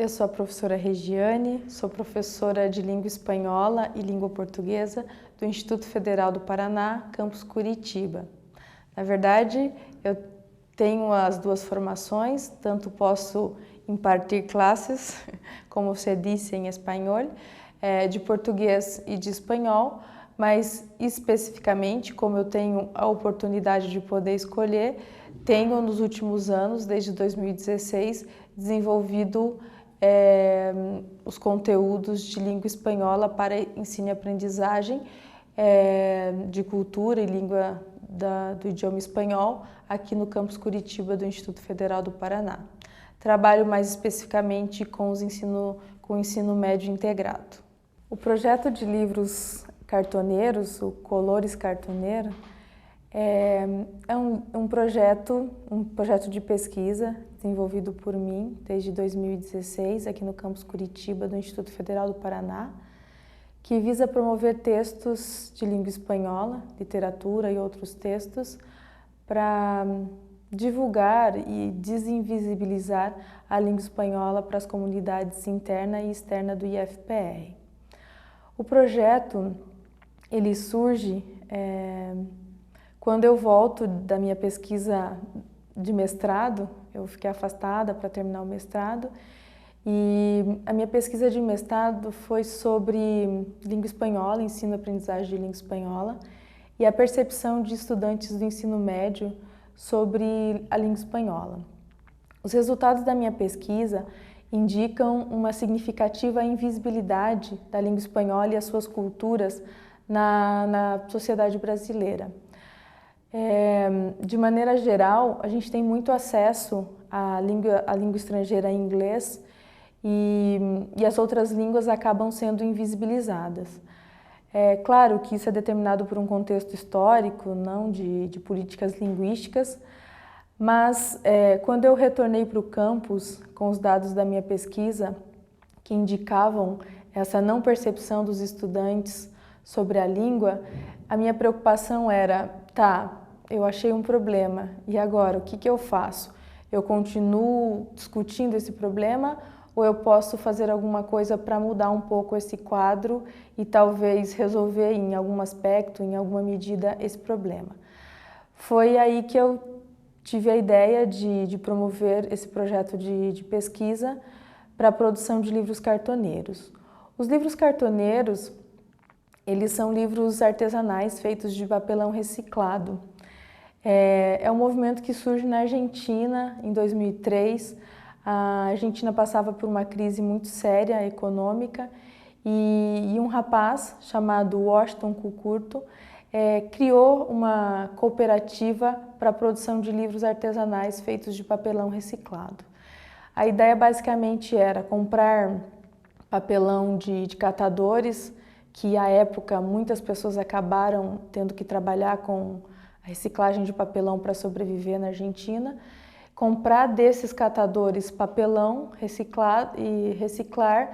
Eu sou a professora Regiane, sou professora de Língua Espanhola e Língua Portuguesa do Instituto Federal do Paraná, campus Curitiba. Na verdade, eu tenho as duas formações, tanto posso impartir classes, como você disse, em espanhol, de português e de espanhol, mas especificamente, como eu tenho a oportunidade de poder escolher, tenho nos últimos anos, desde 2016, desenvolvido os conteúdos de língua espanhola para ensino e aprendizagem de cultura e língua do idioma espanhol aqui no campus Curitiba do Instituto Federal do Paraná. Trabalho mais especificamente com o ensino médio integrado. O projeto de livros cartoneiros, o Colores Cartoneiro, é um projeto de pesquisa desenvolvido por mim desde 2016 aqui no campus Curitiba do Instituto Federal do Paraná, que visa promover textos de língua espanhola, literatura e outros textos para divulgar e desinvisibilizar a língua espanhola para as comunidades interna e externa do IFPR. O projeto ele surge quando eu volto da minha pesquisa de mestrado. Eu fiquei afastada para terminar o mestrado e a minha pesquisa de mestrado foi sobre língua espanhola, ensino e aprendizagem de língua espanhola e a percepção de estudantes do ensino médio sobre a língua espanhola. Os resultados da minha pesquisa indicam uma significativa invisibilidade da língua espanhola e as suas culturas na sociedade brasileira. De maneira geral, a gente tem muito acesso à língua estrangeira em inglês e as outras línguas acabam sendo invisibilizadas. É claro que isso é determinado por um contexto histórico, não de políticas linguísticas, mas quando eu retornei para o campus com os dados da minha pesquisa que indicavam essa não percepção dos estudantes sobre a língua, a minha preocupação era, eu achei um problema, e agora, o que eu faço? Eu continuo discutindo esse problema ou eu posso fazer alguma coisa para mudar um pouco esse quadro e talvez resolver em algum aspecto, em alguma medida, esse problema? Foi aí que eu tive a ideia de promover esse projeto de pesquisa para a produção de livros cartoneiros. Os livros cartoneiros, eles são livros artesanais feitos de papelão reciclado. É um movimento que surge na Argentina em 2003. A Argentina passava por uma crise muito séria econômica e um rapaz chamado Washington Cucurto criou uma cooperativa para a produção de livros artesanais feitos de papelão reciclado. A ideia basicamente era comprar papelão de catadores, que à época muitas pessoas acabaram tendo que trabalhar com a reciclagem de papelão para sobreviver na Argentina, comprar desses catadores papelão reciclado e reciclar,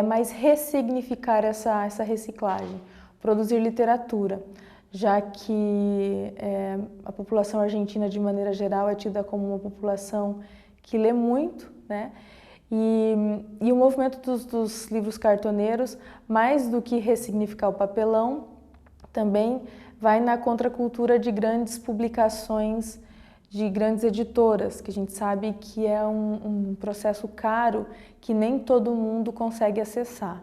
mas ressignificar essa reciclagem, produzir literatura, já que a população argentina de maneira geral é tida como uma população que lê muito, né? E o movimento dos livros cartoneiros, mais do que ressignificar o papelão, também vai na contracultura de grandes publicações, de grandes editoras, que a gente sabe que é um processo caro que nem todo mundo consegue acessar.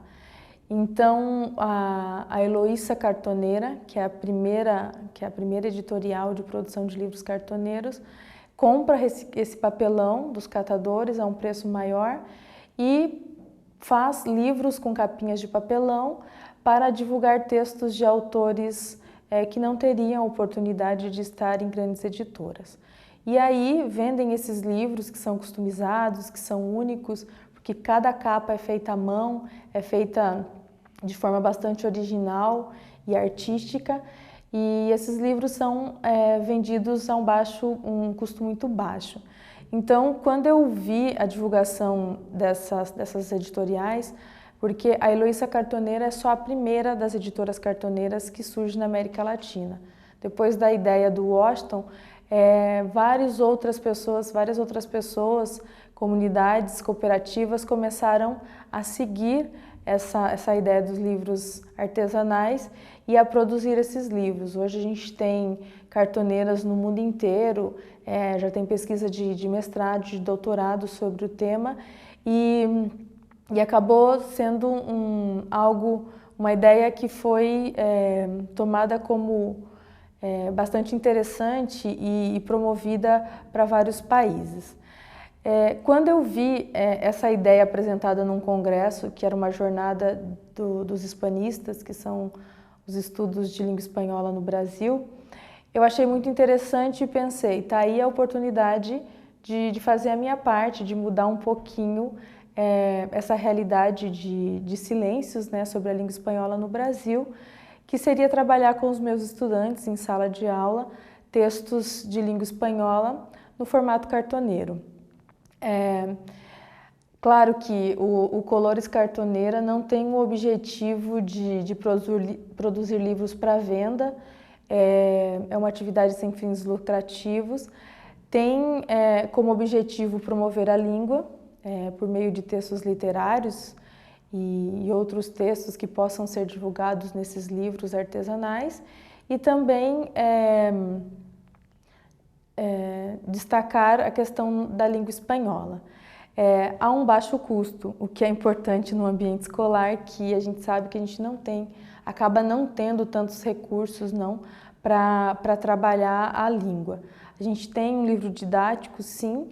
Então, a Heloísa Cartoneira, que é a primeira editorial de produção de livros cartoneiros, compra esse papelão dos catadores a um preço maior e faz livros com capinhas de papelão para divulgar textos de autores que não teriam oportunidade de estar em grandes editoras. E aí vendem esses livros que são customizados, que são únicos, porque cada capa é feita à mão, é feita de forma bastante original e artística, e esses livros são vendidos a um custo muito baixo. Então, quando eu vi a divulgação dessas editoriais, porque a Heloísa Cartoneira é só a primeira das editoras cartoneiras que surge na América Latina. Depois da ideia do Washington, várias outras pessoas comunidades, cooperativas começaram a seguir essa ideia dos livros artesanais e a produzir esses livros. Hoje a gente tem cartoneiras no mundo inteiro, já tem pesquisa de mestrado, de doutorado sobre o tema e acabou sendo uma ideia que foi tomada como bastante interessante e promovida para vários países. Quando eu vi essa ideia apresentada num congresso, que era uma jornada dos hispanistas, que são os estudos de língua espanhola no Brasil, eu achei muito interessante e pensei, tá aí a oportunidade de fazer a minha parte, de mudar um pouquinho essa realidade de silêncios, né, sobre a língua espanhola no Brasil, que seria trabalhar com os meus estudantes em sala de aula, textos de língua espanhola no formato cartoneiro. Claro que o Colores Cartoneira não tem o objetivo de produzir livros para venda, é uma atividade sem fins lucrativos, tem como objetivo promover a língua por meio de textos literários e outros textos que possam ser divulgados nesses livros artesanais e também destacar a questão da língua espanhola. Há um baixo custo, o que é importante no ambiente escolar, que a gente sabe que a gente acaba não tendo tantos recursos para trabalhar a língua. A gente tem um livro didático, sim,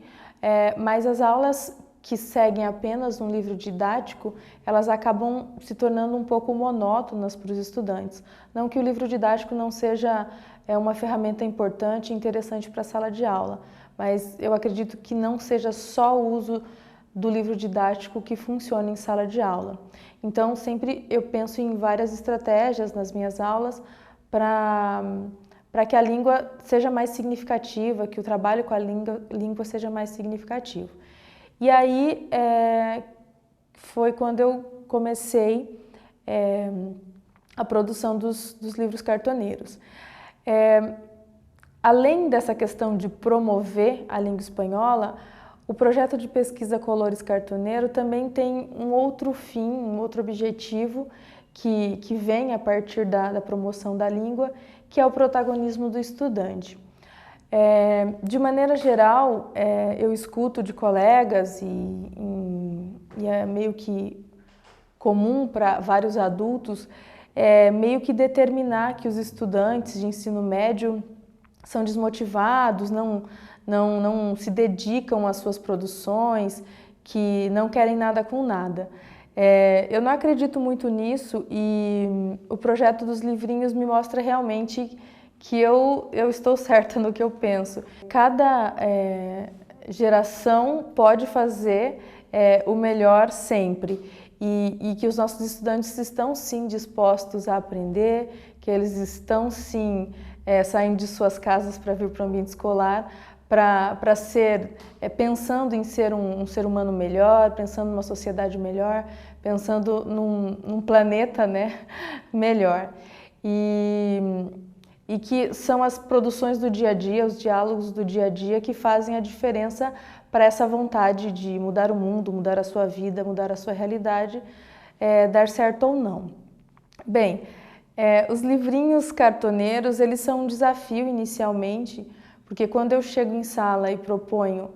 mas as aulas que seguem apenas um livro didático, elas acabam se tornando um pouco monótonas para os estudantes. Não que o livro didático não seja uma ferramenta importante e interessante para a sala de aula, mas eu acredito que não seja só o uso do livro didático que funciona em sala de aula. Então, sempre eu penso em várias estratégias nas minhas aulas para que a língua seja mais significativa, que o trabalho com a língua seja mais significativo. E aí foi quando eu comecei a produção dos livros cartoneiros. Além dessa questão de promover a língua espanhola, o projeto de pesquisa Colores Cartoneiro também tem um outro fim, um outro objetivo que vem a partir da promoção da língua, que é o protagonismo do estudante. De maneira geral, eu escuto de colegas e é meio que comum para vários adultos meio que determinar que os estudantes de ensino médio são desmotivados, não se dedicam às suas produções, que não querem nada com nada. Eu não acredito muito nisso e o projeto dos livrinhos me mostra realmente que eu estou certa no que eu penso. Cada geração pode fazer o melhor sempre e que os nossos estudantes estão sim dispostos a aprender, que eles estão sim saindo de suas casas para vir para o ambiente escolar, para ser, pensando em ser um ser humano melhor, pensando numa sociedade melhor, pensando num planeta, né, melhor. E que são as produções do dia a dia, os diálogos do dia a dia que fazem a diferença para essa vontade de mudar o mundo, mudar a sua vida, mudar a sua realidade, dar certo ou não. Bem, os livrinhos cartoneiros, eles são um desafio inicialmente, porque quando eu chego em sala e proponho,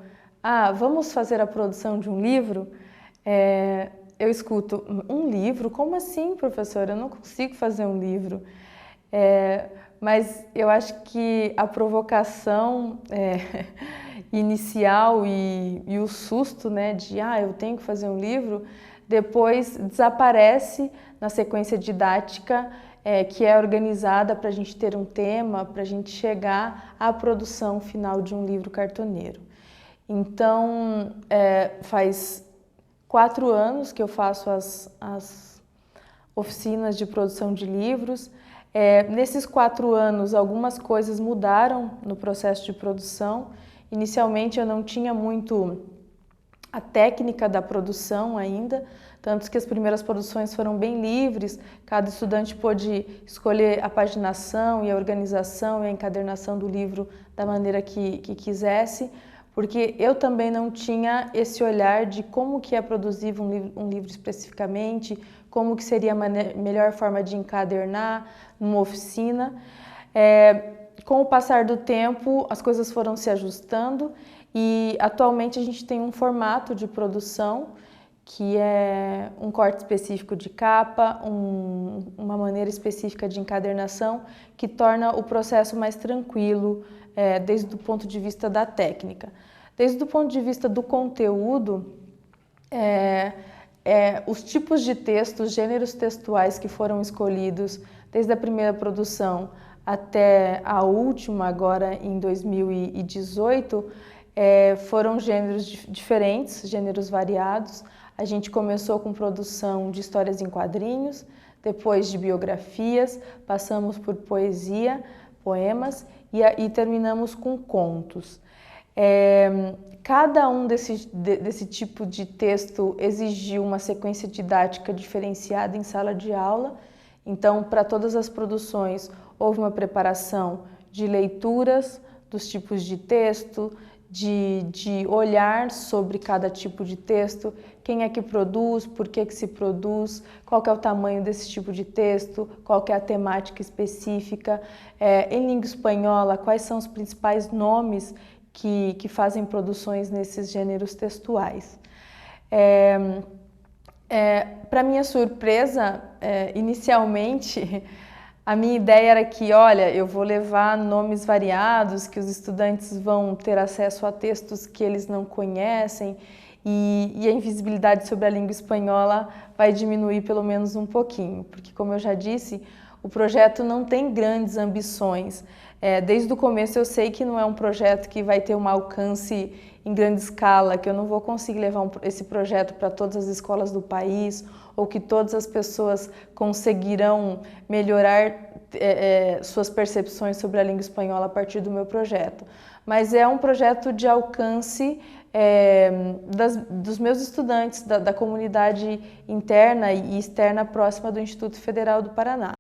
vamos fazer a produção de um livro, eu escuto, um livro? Como assim, professora? Eu não consigo fazer um livro. Mas eu acho que a provocação inicial e o susto, né, de eu tenho que fazer um livro, depois desaparece na sequência didática que é organizada para a gente ter um tema, para a gente chegar à produção final de um livro cartoneiro. Então, faz 4 anos que eu faço as oficinas de produção de livros. Nesses 4 anos, algumas coisas mudaram no processo de produção. Inicialmente, eu não tinha muito a técnica da produção ainda, tanto que as primeiras produções foram bem livres, cada estudante pôde escolher a paginação e a organização e a encadernação do livro da maneira que quisesse, porque eu também não tinha esse olhar de como que é produzir um livro especificamente, como que seria a melhor forma de encadernar numa oficina. Com o passar do tempo, as coisas foram se ajustando e atualmente a gente tem um formato de produção que é um corte específico de capa, uma maneira específica de encadernação que torna o processo mais tranquilo, desde o ponto de vista da técnica. Desde o ponto de vista do conteúdo, os tipos de textos, gêneros textuais que foram escolhidos desde a primeira produção até a última, agora em 2018, foram gêneros diferentes, gêneros variados. A gente começou com produção de histórias em quadrinhos, depois de biografias, passamos por poesia, poemas e terminamos com contos. Cada um desse tipo de texto exigiu uma sequência didática diferenciada em sala de aula. Então, para todas as produções, houve uma preparação de leituras dos tipos de texto, de olhar sobre cada tipo de texto, quem é que produz, por que se produz, qual que é o tamanho desse tipo de texto, qual que é a temática específica. Em língua espanhola, quais são os principais nomes que fazem produções nesses gêneros textuais. Para minha surpresa, inicialmente, a minha ideia era que, olha, eu vou levar nomes variados, que os estudantes vão ter acesso a textos que eles não conhecem e a invisibilidade sobre a língua espanhola vai diminuir pelo menos um pouquinho, porque, como eu já disse, o projeto não tem grandes ambições. Desde o começo eu sei que não é um projeto que vai ter um alcance em grande escala, que eu não vou conseguir levar esse projeto para todas as escolas do país ou que todas as pessoas conseguirão melhorar suas percepções sobre a língua espanhola a partir do meu projeto. Mas é um projeto de alcance dos meus estudantes, da comunidade interna e externa próxima do Instituto Federal do Paraná.